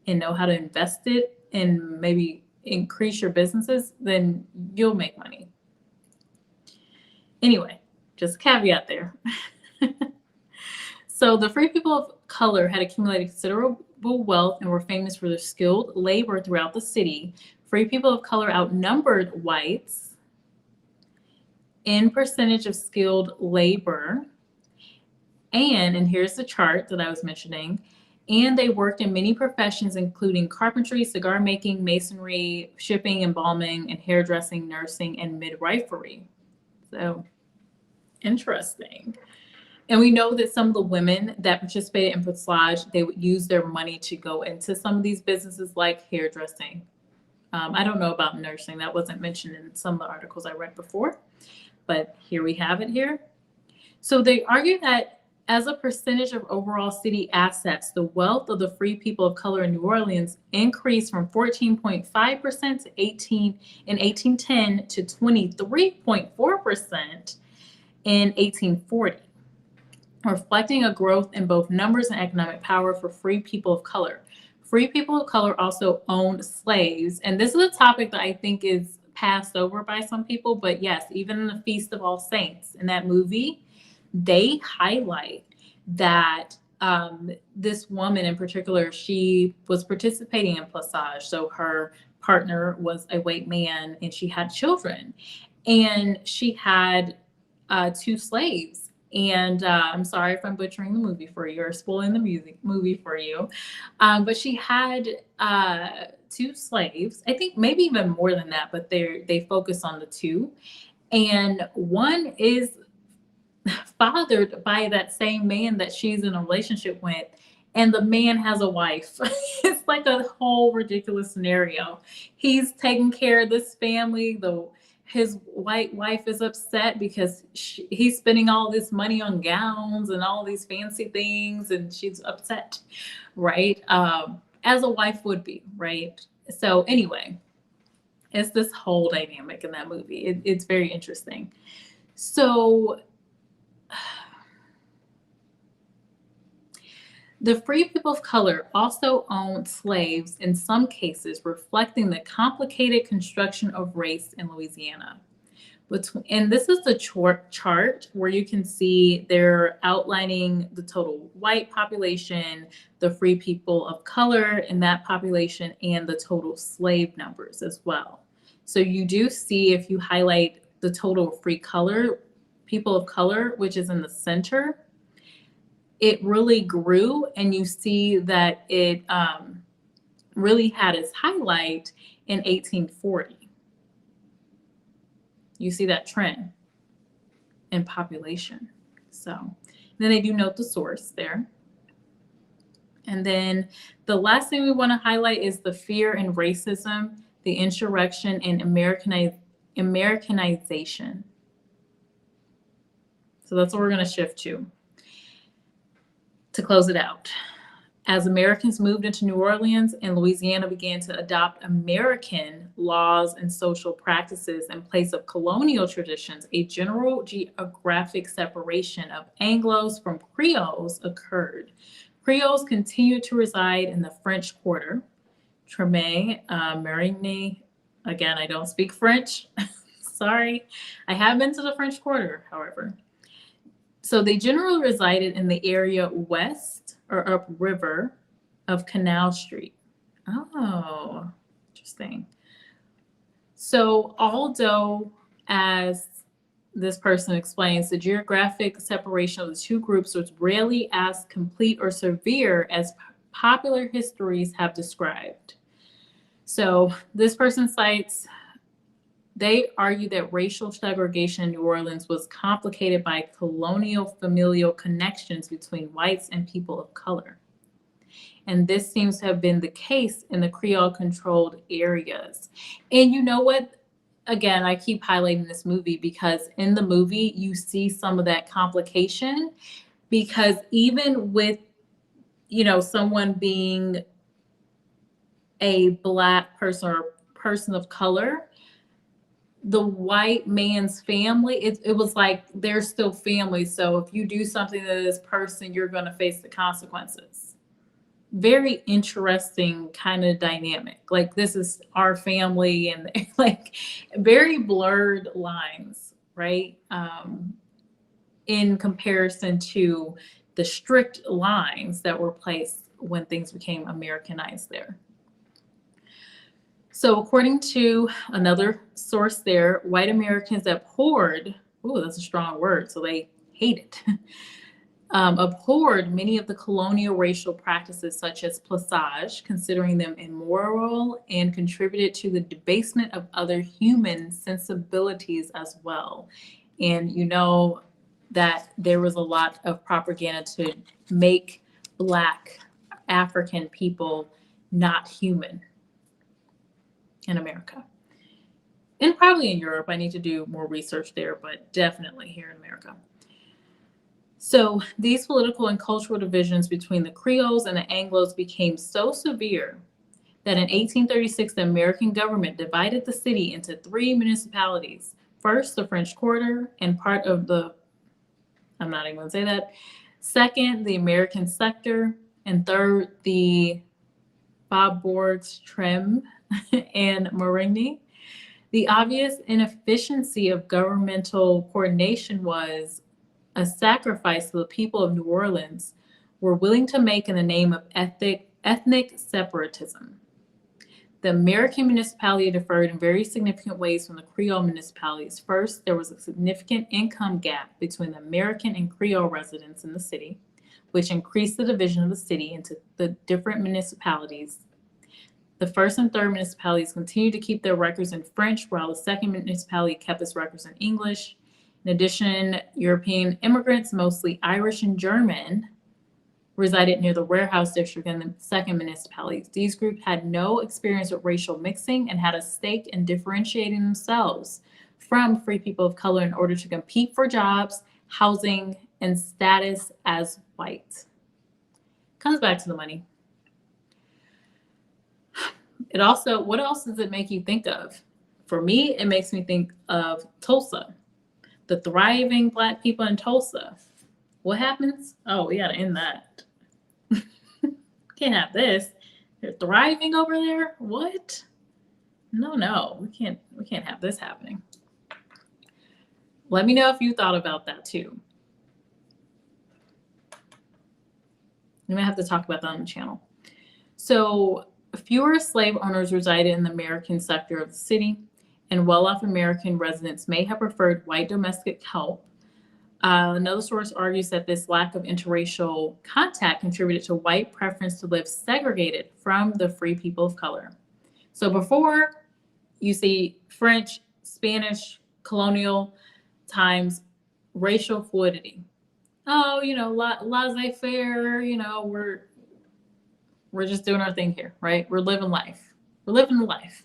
and know how to invest it and maybe increase your businesses, then you'll make money. Anyway, just a caveat there. So the free people of color had accumulated considerable wealth and were famous for their skilled labor throughout the city. Free people of color outnumbered whites in percentage of skilled labor. And here's the chart that I was mentioning. And they worked in many professions, including carpentry, cigar making, masonry, shipping, embalming, and hairdressing, nursing, and midwifery. So interesting. And we know that some of the women that participated in Plaçage, they would use their money to go into some of these businesses like hairdressing. I don't know about nursing. That wasn't mentioned in some of the articles I read before, but here we have it here. So they argue that as a percentage of overall city assets, the wealth of the free people of color in New Orleans increased from 14.5% to 1810 to 23.4% in 1840. Reflecting a growth in both numbers and economic power for free people of color. Free people of color also owned slaves. And this is a topic that I think is passed over by some people. But yes, even in the Feast of All Saints, in that movie, they highlight that this woman in particular, she was participating in Plaçage. So her partner was a white man and she had children. And she had 2 slaves. And I'm sorry if I'm butchering the movie for you or spoiling the movie for you. But she had 2 slaves. I think maybe even more than that, but they focus on the 2. And one is fathered by that same man that she's in a relationship with. And the man has a wife. It's like a whole ridiculous scenario. He's taking care of this family. His white wife is upset because he's spending all this money on gowns and all these fancy things, and she's upset, right? As a wife would be, right? So anyway, it's this whole dynamic in that movie. It's very interesting. So the free people of color also owned slaves in some cases, reflecting the complicated construction of race in Louisiana. And this is the chart where you can see they're outlining the total white population, the free people of color in that population, and the total slave numbers as well. So you do see, if you highlight the total free people of color, which is in the center, it really grew, and you see that it really had its highlight in 1840. You see that trend in population. So then they do note the source there. And then the last thing we want to highlight is the fear and racism, the insurrection, and Americanization. So that's what we're going to shift to close it out. As Americans moved into New Orleans and Louisiana began to adopt American laws and social practices in place of colonial traditions, a general geographic separation of Anglos from Creoles occurred. Creoles continued to reside in the French Quarter, Treme, Marigny. Again, I don't speak French. Sorry. I have been to the French Quarter, however. So they generally resided in the area west or upriver of Canal Street. Oh, interesting. So although, as this person explains, the geographic separation of the 2 groups was rarely as complete or severe as popular histories have described. So this person cites They argue that racial segregation in New Orleans was complicated by colonial familial connections between whites and people of color. And this seems to have been the case in the Creole controlled areas. And you know what? Again, I keep highlighting this movie because in the movie, you see some of that complication. Because even with, someone being a Black person or person of color, the white man's family, it was like they're still family. So if you do something to this person, you're going to face the consequences. Very interesting kind of dynamic. Like, this is our family, and like very blurred lines, right? In comparison to the strict lines that were placed when things became Americanized there. So according to another source there, white Americans abhorred, that's a strong word, so they hate it, abhorred many of the colonial racial practices such as Plaçage, considering them immoral, and contributed to the debasement of other human sensibilities as well. And you know that there was a lot of propaganda to make Black African people not human in America. And probably in Europe. I need to do more research there, but definitely here in America. So these political and cultural divisions between the Creoles and the Anglos became so severe that in 1836, the American government divided the city into 3 municipalities. First, the French Quarter and part of the, I'm not even going to say that. Second, the American sector. And third, the Faubourgs Treme and Marigny. The obvious inefficiency of governmental coordination was a sacrifice the people of New Orleans were willing to make in the name of ethnic separatism. The American municipality differed in very significant ways from the Creole municipalities. First, there was a significant income gap between the American and Creole residents in the city, which increased the division of the city into the different municipalities. The first and third municipalities continued to keep their records in French, while the second municipality kept its records in English. In addition, European immigrants, mostly Irish and German, resided near the warehouse district in the second municipality. These groups had no experience with racial mixing and had a stake in differentiating themselves from free people of color in order to compete for jobs, housing, and status as white. Comes back to the money. What else does it make you think of? For me, it makes me think of Tulsa, the thriving Black people in Tulsa. What happens? Oh, we got to end that. Can't have this. They're thriving over there? What? No, we can't have this happening. Let me know if you thought about that too. We might have to talk about that on the channel. So fewer slave owners resided in the American sector of the city, and well-off American residents may have preferred white domestic help. Another source argues that this lack of interracial contact contributed to white preference to live segregated from the free people of color. So before, you see French, Spanish, colonial times, racial fluidity. Oh, laissez-faire, we're just doing our thing here, right? We're living life. We're living the life.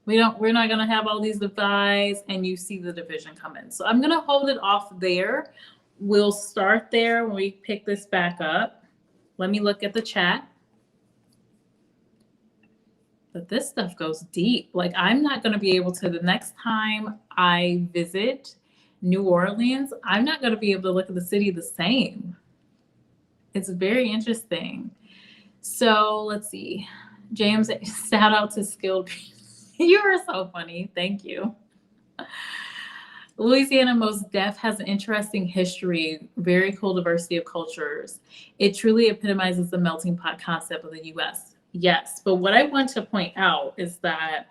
We're not going to have all these divides, and you see the division come in. So I'm going to hold it off there. We'll start there when we pick this back up. Let me look at the chat. But this stuff goes deep. Like, I'm not going to be able to, the next time I visit New Orleans, I'm not going to be able to look at the city the same. It's very interesting. So let's see. James, shout out to Skilled People. You are so funny. Thank you. Louisiana Most Def has an interesting history, very cool diversity of cultures. It truly epitomizes the melting pot concept of the U.S. Yes, but what I want to point out is that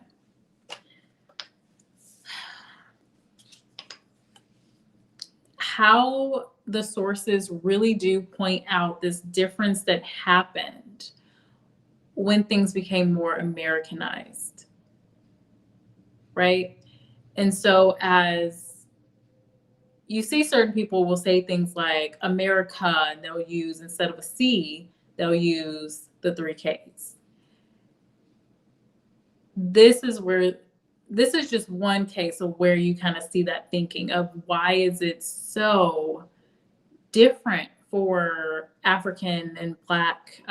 how the sources really do point out this difference that happened when things became more Americanized. Right? And so as you see, certain people will say things like America, and they'll use, instead of a C, they'll use the 3Ks. This is just one case of where you kind of see that thinking of why is it so different for African and Black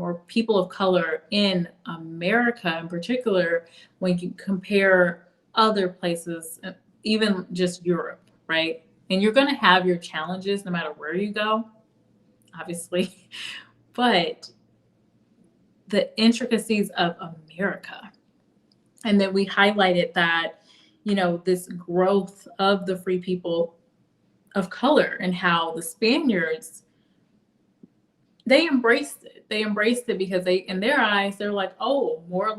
or people of color in America in particular when you compare other places, even just Europe, right? And you're going to have your challenges no matter where you go, obviously, but the intricacies of America. And then we highlighted that, this growth of the free people of color and how the Spaniards, they embraced it. They embraced it because in their eyes, they're like, oh, more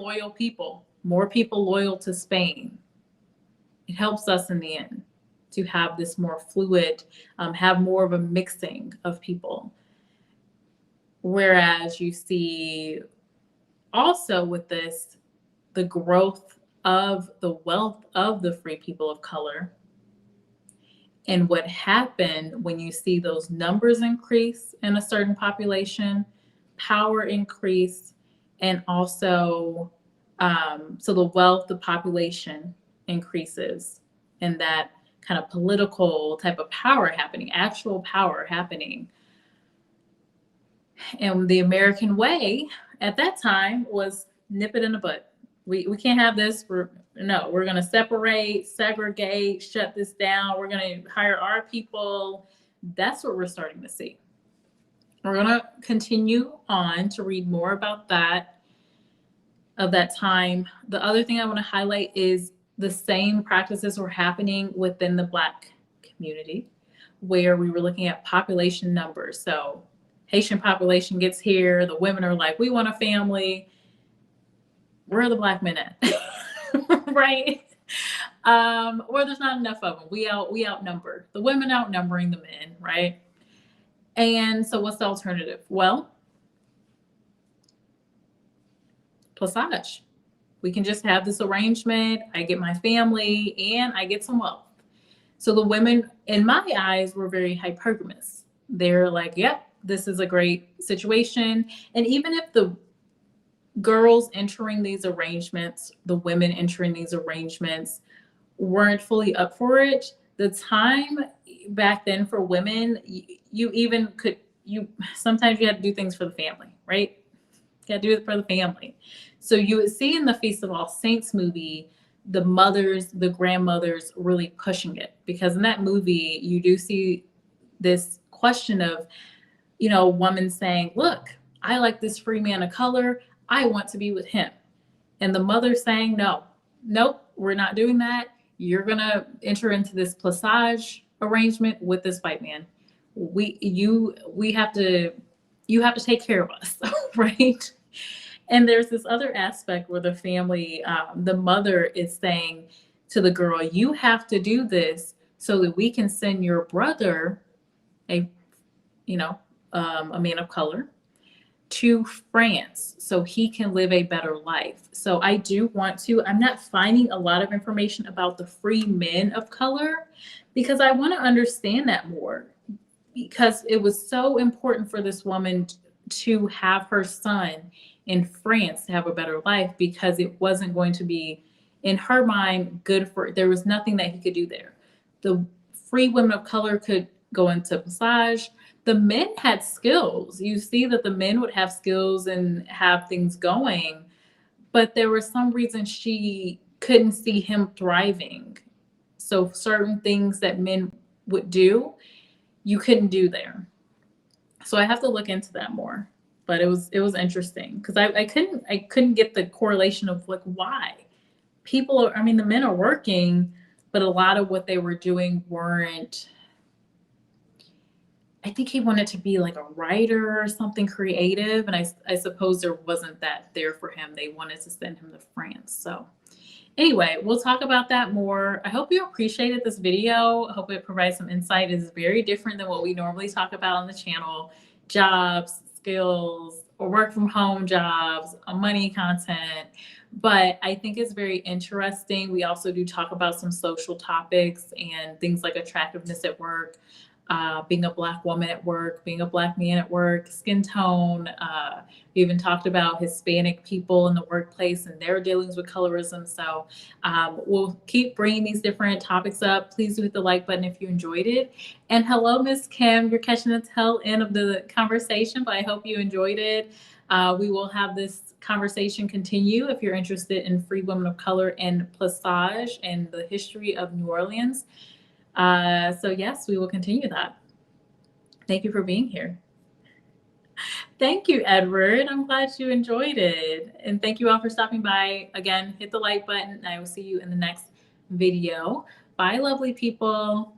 people loyal to Spain. It helps us in the end to have this more fluid, have more of a mixing of people. Whereas you see also with this, the growth of the wealth of the free people of color. And what happened when you see those numbers increase in a certain population, power increase, and also, so the wealth, the population increases, and that kind of political type of power happening, actual power happening. And the American way at that time was nip it in the bud. We can't have this. We're going to separate, segregate, shut this down. We're going to hire our people. That's what we're starting to see. We're going to continue on to read more about that, of that time. The other thing I want to highlight is the same practices were happening within the Black community, where we were looking at population numbers. So Haitian population gets here. The women are like, we want a family. Where are the Black men at? Right? Or there's not enough of them. We outnumber. The women outnumbering the men, right? And so what's the alternative? Well, Plaçage. We can just have this arrangement. I get my family and I get some wealth. So the women, in my eyes, were very hypergamous. They're like, yep, this is a great situation. And even if the girls entering these arrangements, the women entering these arrangements weren't fully up for it, the time back then for women, sometimes you had to do things for the family, right? You had to do it for the family. So you would see in the Feast of All Saints movie, the mothers, the grandmothers really pushing it, because in that movie, you do see this question of, women saying, look, I like this free man of color. I want to be with him. And the mother saying, nope, we're not doing that. You're going to enter into this Plaçage arrangement with this white man. You have to take care of us, right? And there's this other aspect where the family, the mother is saying to the girl, you have to do this so that we can send your brother, a man of color, to France so he can live a better life. So I'm not finding a lot of information about the free men of color, because I want to understand that more, because it was so important for this woman to have her son in France to have a better life, because it wasn't going to be, in her mind, there was nothing that he could do there. The free women of color could go into Plaçage. The men had skills. You see that the men would have skills and have things going, but there was some reason she couldn't see him thriving. So certain things that men would do, you couldn't do there. So I have to look into that more. But it was interesting, because I couldn't get the correlation of like why the men are working, but a lot of what they were doing weren't. I think he wanted to be like a writer or something creative, and I suppose there wasn't that there for him. They wanted to send him to France. So anyway, we'll talk about that more. I hope you appreciated this video. I hope it provides some insight. It's very different than what we normally talk about on the channel. Jobs, skills, or work from home jobs, money content. But I think it's very interesting. We also do talk about some social topics and things like attractiveness at work, being a Black woman at work, being a Black man at work, skin tone. We even talked about Hispanic people in the workplace and their dealings with colorism. So we'll keep bringing these different topics up. Please do hit the like button if you enjoyed it. And hello, Miss Kim. You're catching the tail end of the conversation, but I hope you enjoyed it. We will have this conversation continue if you're interested in free women of color and Plaçage and the history of New Orleans. So yes, we will continue that. Thank you for being here. Thank you, Edward. I'm glad you enjoyed it. And thank you all for stopping by. Again, hit the like button. I will see you in the next video. Bye, lovely people.